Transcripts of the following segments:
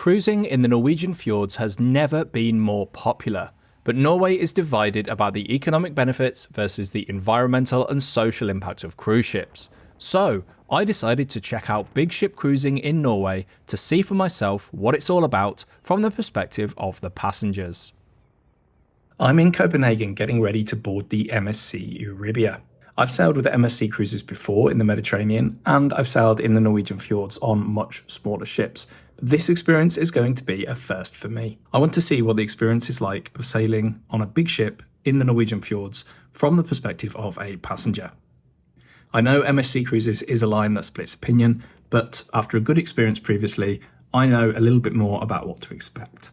Cruising in the Norwegian fjords has never been more popular, but Norway is divided about the economic benefits versus the environmental and social impact of cruise ships. So, I decided to check out big ship cruising in Norway to see for myself what it's all about from the perspective of the passengers. I'm in Copenhagen getting ready to board the MSC Euribia. I've sailed with MSC cruises before in the Mediterranean, and I've sailed in the Norwegian fjords on much smaller ships. This experience is going to be a first for me. I want to see what the experience is like of sailing on a big ship in the Norwegian fjords from the perspective of a passenger. I know MSC Cruises is a line that splits opinion, but after a good experience previously, I know a little bit more about what to expect.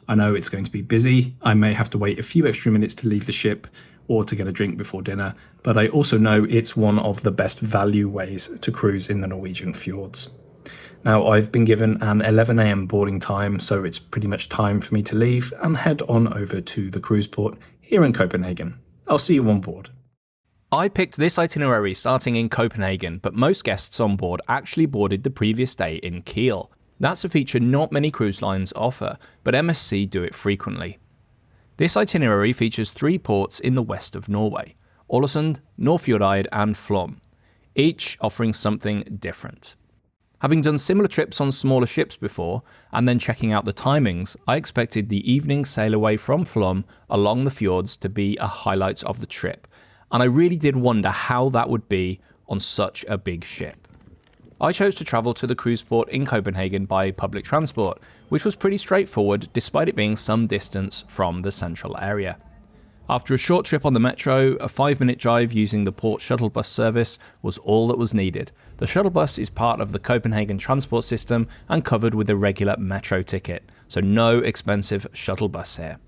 I know it's going to be busy, I may have to wait a few extra minutes to leave the ship or to get a drink before dinner, but I also know it's one of the best value ways to cruise in the Norwegian fjords. Now, I've been given an 11 AM boarding time, so it's pretty much time for me to leave and head on over to the cruise port here in Copenhagen. I'll see you on board. I picked this itinerary starting in Copenhagen, but most guests on board actually boarded the previous day in Kiel. That's a feature not many cruise lines offer, but MSC do it frequently. This itinerary features 3 ports in the west of Norway: Ålesund, Nordfjordeid and Flom, each offering something different. Having done similar trips on smaller ships before, and then checking out the timings, I expected the evening sail away from Flom along the fjords to be a highlight of the trip, and I really did wonder how that would be on such a big ship. I chose to travel to the cruise port in Copenhagen by public transport, which was pretty straightforward despite it being some distance from the central area. After a short trip on the metro, a 5-minute drive using the port shuttle bus service was all that was needed. The shuttle bus is part of the Copenhagen transport system and covered with a regular metro ticket, so no expensive shuttle bus here.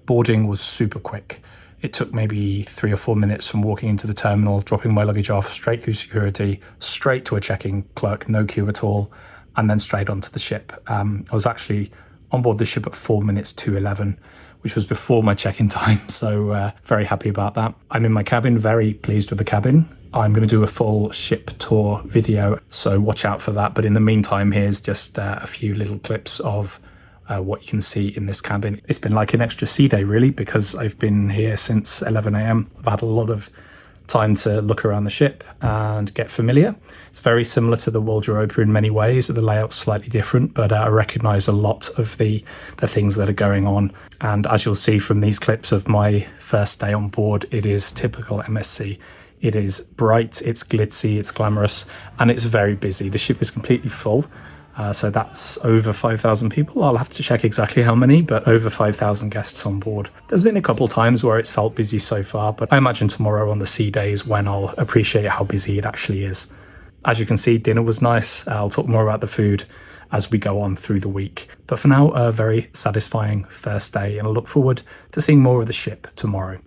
Boarding was super quick. It took maybe 3 or 4 minutes from walking into the terminal, dropping my luggage off, straight through security, straight to a check-in clerk, no queue at all, and then straight onto the ship. I was actually on board the ship at 4 minutes to 11, which was before my check-in time, so very happy about that. I'm in my cabin, very pleased with the cabin. I'm going to do a full ship tour video, so watch out for that. But in the meantime, here's just a few little clips of what you can see in this cabin. It's been like an extra sea day, really, because I've been here since 11 AM. I've had a lot of time to look around the ship and get familiar. It's very similar to the World Europa in many ways. The layout's slightly different, but I recognise a lot of the things that are going on. And as you'll see from these clips of my first day on board, it is typical MSC. It is bright, it's glitzy, it's glamorous, and it's very busy. The ship is completely full. So that's over 5,000 people. I'll have to check exactly how many, but over 5,000 guests on board. There's been a couple times where it's felt busy so far, but I imagine tomorrow on the sea days when I'll appreciate how busy it actually is. As you can see, dinner was nice. I'll talk more about the food as we go on through the week. But for now, a very satisfying first day, and I look forward to seeing more of the ship tomorrow.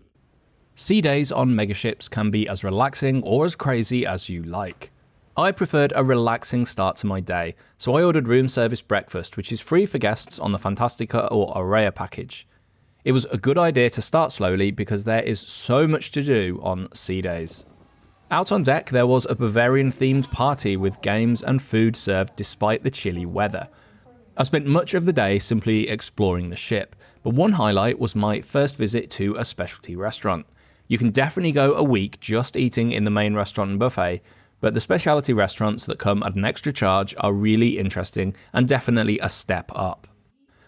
Sea days on megaships can be as relaxing or as crazy as you like. I preferred a relaxing start to my day, so I ordered room service breakfast, which is free for guests on the Fantastica or Aurea package. It was a good idea to start slowly because there is so much to do on sea days. Out on deck there was a Bavarian-themed party with games and food served despite the chilly weather. I spent much of the day simply exploring the ship, but one highlight was my first visit to a specialty restaurant. You can definitely go a week just eating in the main restaurant and buffet, but the specialty restaurants that come at an extra charge are really interesting and definitely a step up.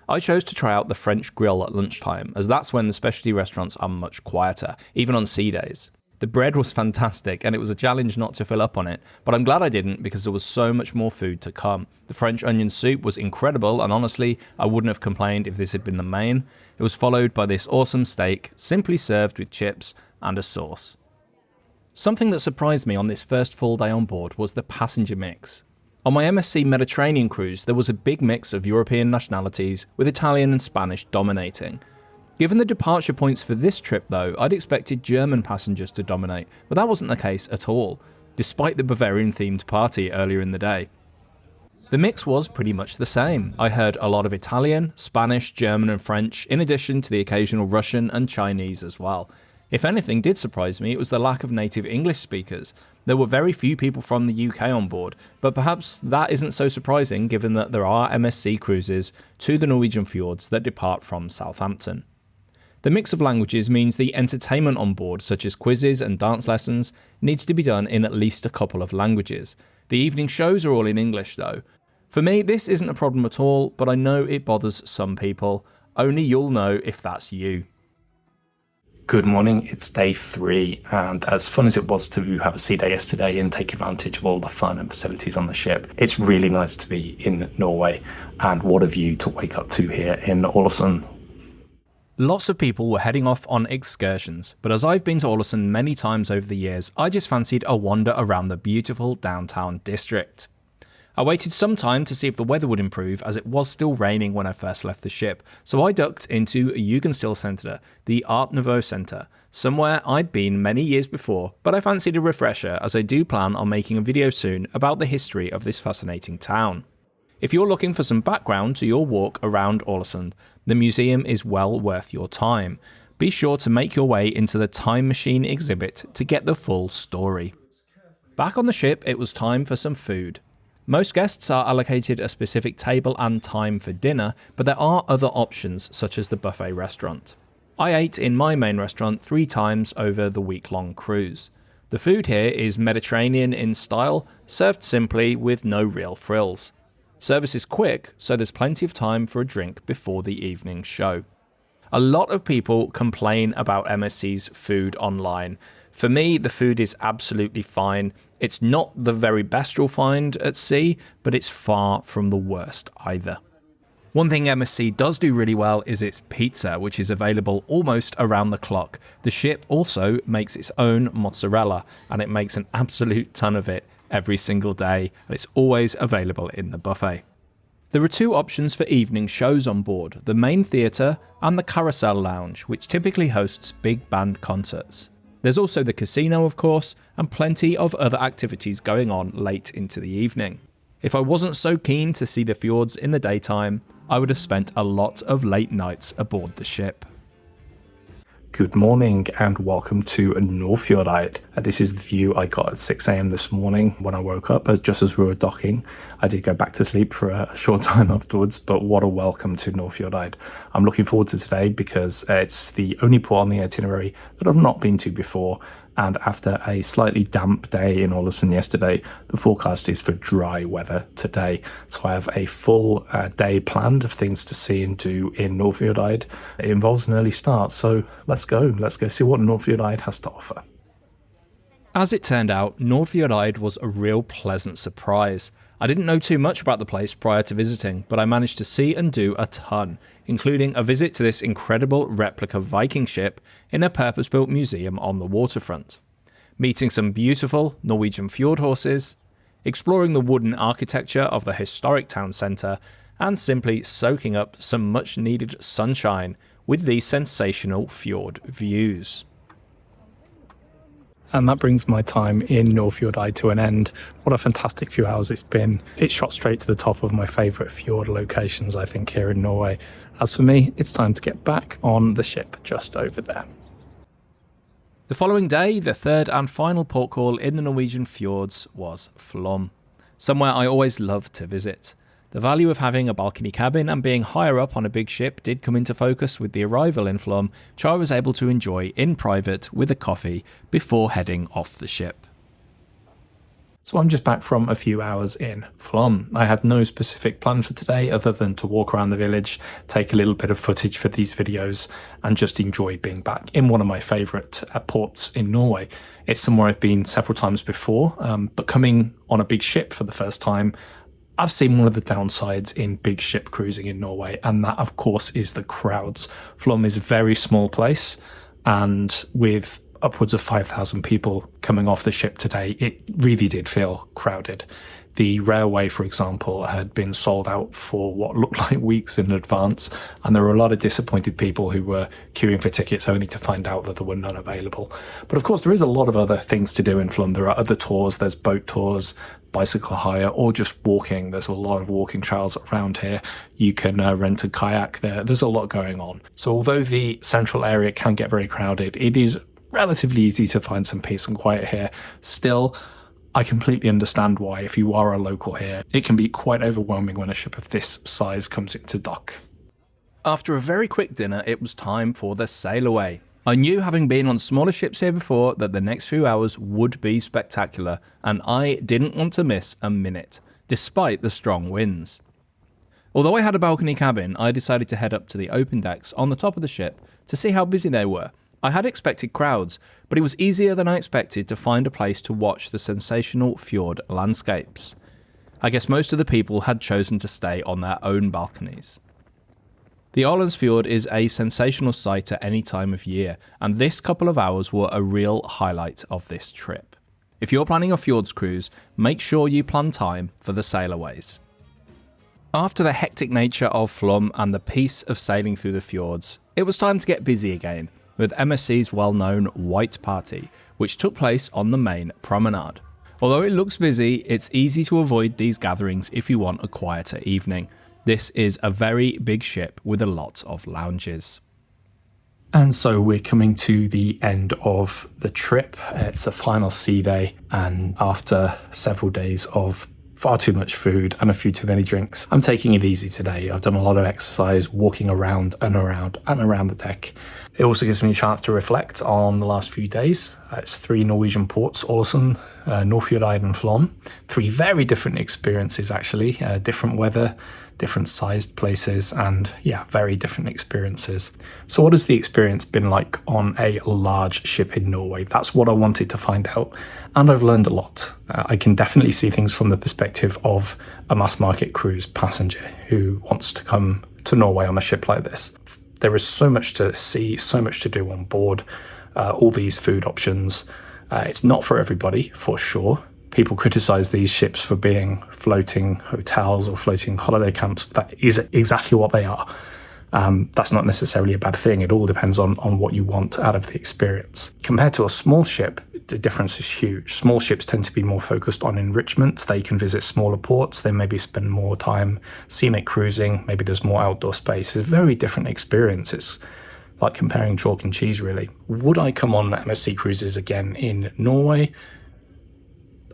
I chose to try out the French grill at lunchtime, as that's when the specialty restaurants are much quieter, even on sea days. The bread was fantastic and it was a challenge not to fill up on it, but I'm glad I didn't because there was so much more food to come. The French onion soup was incredible, and honestly, I wouldn't have complained if this had been the main. It was followed by this awesome steak, simply served with chips and a sauce. Something that surprised me on this first full day on board was the passenger mix. On my MSC Mediterranean cruise, there was a big mix of European nationalities, with Italian and Spanish dominating. Given the departure points for this trip though, I'd expected German passengers to dominate, but that wasn't the case at all, despite the Bavarian-themed party earlier in the day. The mix was pretty much the same. I heard a lot of Italian, Spanish, German and French, in addition to the occasional Russian and Chinese as well. If anything did surprise me, it was the lack of native English speakers. There were very few people from the UK on board, but perhaps that isn't so surprising given that there are MSC cruises to the Norwegian Fjords that depart from Southampton. The mix of languages means the entertainment on board, such as quizzes and dance lessons, needs to be done in at least a couple of languages. The evening shows are all in English though. For me, this isn't a problem at all, but I know it bothers some people. Only you'll know if that's you. Good morning, it's day 3, and as fun as it was to have a sea day yesterday and take advantage of all the fun and facilities on the ship, it's really nice to be in Norway, and what a view to wake up to here in Ålesund. Lots of people were heading off on excursions, but as I've been to Alesund many times over the years, I just fancied a wander around the beautiful downtown district. I waited some time to see if the weather would improve, as it was still raining when I first left the ship, so I ducked into Jugendstilcenter, the Art Nouveau Centre, somewhere I'd been many years before, but I fancied a refresher as I do plan on making a video soon about the history of this fascinating town. If you're looking for some background to your walk around Ålesund, the museum is well worth your time. Be sure to make your way into the Time Machine exhibit to get the full story. Back on the ship, it was time for some food. Most guests are allocated a specific table and time for dinner, but there are other options such as the buffet restaurant. I ate in my main restaurant 3 times over the week-long cruise. The food here is Mediterranean in style, served simply with no real frills. Service is quick, so there's plenty of time for a drink before the evening show. A lot of people complain about MSC's food online. For me, the food is absolutely fine. It's not the very best you'll find at sea, but it's far from the worst either. One thing MSC does do really well is its pizza, which is available almost around the clock. The ship also makes its own mozzarella, and it makes an absolute ton of it every single day, and it's always available in the buffet. There are 2 options for evening shows on board, the main theatre and the Carousel Lounge, which typically hosts big band concerts. There's also the casino, of course, and plenty of other activities going on late into the evening. If I wasn't so keen to see the fjords in the daytime, I would have spent a lot of late nights aboard the ship. Good morning and welcome to Nordfjordeid. This is the view I got at 6 a.m. this morning when I woke up, just as we were docking. I did go back to sleep for a short time afterwards, but what a welcome to Nordfjordeid. I'm looking forward to today because it's the only port on the itinerary that I've not been to before, and after a slightly damp day in Ålesund yesterday, the forecast is for dry weather today. So I have a full day planned of things to see and do in Nordfjordeid. It involves an early start, so let's go see what Nordfjordeid has to offer. As it turned out, Nordfjordeid was a real pleasant surprise. I didn't know too much about the place prior to visiting, but I managed to see and do a ton, including a visit to this incredible replica Viking ship in a purpose-built museum on the waterfront, meeting some beautiful Norwegian fjord horses, exploring the wooden architecture of the historic town centre, and simply soaking up some much-needed sunshine with these sensational fjord views. And that brings my time in Nordfjordeid to an end. What a fantastic few hours it's been. It shot straight to the top of my favourite fjord locations, I think, here in Norway. As for me, it's time to get back on the ship just over there. The following day, the third and final port call in the Norwegian fjords was Flom, somewhere I always loved to visit. The value of having a balcony cabin and being higher up on a big ship did come into focus with the arrival in Flom, which I was able to enjoy in private with a coffee before heading off the ship. So I'm just back from a few hours in Flom. I had no specific plan for today other than to walk around the village, take a little bit of footage for these videos, and just enjoy being back in one of my favourite ports in Norway. It's somewhere I've been several times before, but coming on a big ship for the first time, I've seen one of the downsides in big ship cruising in Norway, and that, of course, is the crowds. Flom is a very small place, and with upwards of 5,000 people coming off the ship today, it really did feel crowded. The railway, for example, had been sold out for what looked like weeks in advance, and there were a lot of disappointed people who were queuing for tickets only to find out that there were none available. But of course, there is a lot of other things to do in Flom. There are other tours, there's boat tours, bicycle hire, or just walking. There's a lot of walking trails around here. You can rent a kayak there. There's a lot going on. So although the central area can get very crowded, it is relatively easy to find some peace and quiet here. Still, I completely understand why, if you are a local here, it can be quite overwhelming when a ship of this size comes into dock. After a very quick dinner, it was time for the sail away. I knew, having been on smaller ships here before, that the next few hours would be spectacular, and I didn't want to miss a minute, despite the strong winds. Although I had a balcony cabin, I decided to head up to the open decks on the top of the ship to see how busy they were. I had expected crowds, but it was easier than I expected to find a place to watch the sensational fjord landscapes. I guess most of the people had chosen to stay on their own balconies. The Ålesund Fjord is a sensational sight at any time of year, and this couple of hours were a real highlight of this trip. If you're planning a fjords cruise, make sure you plan time for the sailaways. After the hectic nature of Flom and the peace of sailing through the fjords, it was time to get busy again, with MSC's well-known White Party, which took place on the main promenade. Although it looks busy, it's easy to avoid these gatherings if you want a quieter evening. This is a very big ship with a lot of lounges. And so we're coming to the end of the trip. It's a final sea day, and after several days of far too much food and a few too many drinks, I'm taking it easy today. I've done a lot of exercise, walking around and around and around the deck. It also gives me a chance to reflect on the last few days. It's 3 Norwegian ports: Ålesund, Nordfjordeid and Flom. 3 very different experiences, actually. Different weather, different sized places, and very different experiences. So what has the experience been like on a large ship in Norway? That's what I wanted to find out, and I've learned a lot. I can definitely see things from the perspective of a mass market cruise passenger who wants to come to Norway on a ship like this. There is so much to see, so much to do on board, all these food options. It's not for everybody, for sure. People criticize these ships for being floating hotels or floating holiday camps. That is exactly what they are. That's not necessarily a bad thing. It all depends on what you want out of the experience. Compared to a small ship, the difference is huge. Small ships tend to be more focused on enrichment. They can visit smaller ports. They maybe spend more time scenic cruising. Maybe there's more outdoor space. It's a very different experience. It's like comparing chalk and cheese, really. Would I come on MSC cruises again in Norway?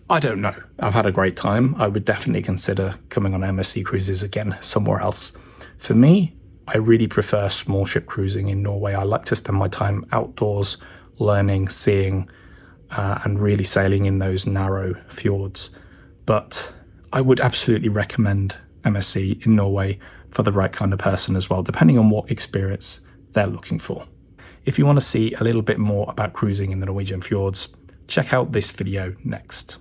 I don't know. I've had a great time. I would definitely consider coming on MSC cruises again somewhere else. For me, I really prefer small ship cruising in Norway. I like to spend my time outdoors, learning, seeing, and really sailing in those narrow fjords. But I would absolutely recommend MSC in Norway for the right kind of person as well, depending on what experience they're looking for. If you want to see a little bit more about cruising in the Norwegian fjords, check out this video next.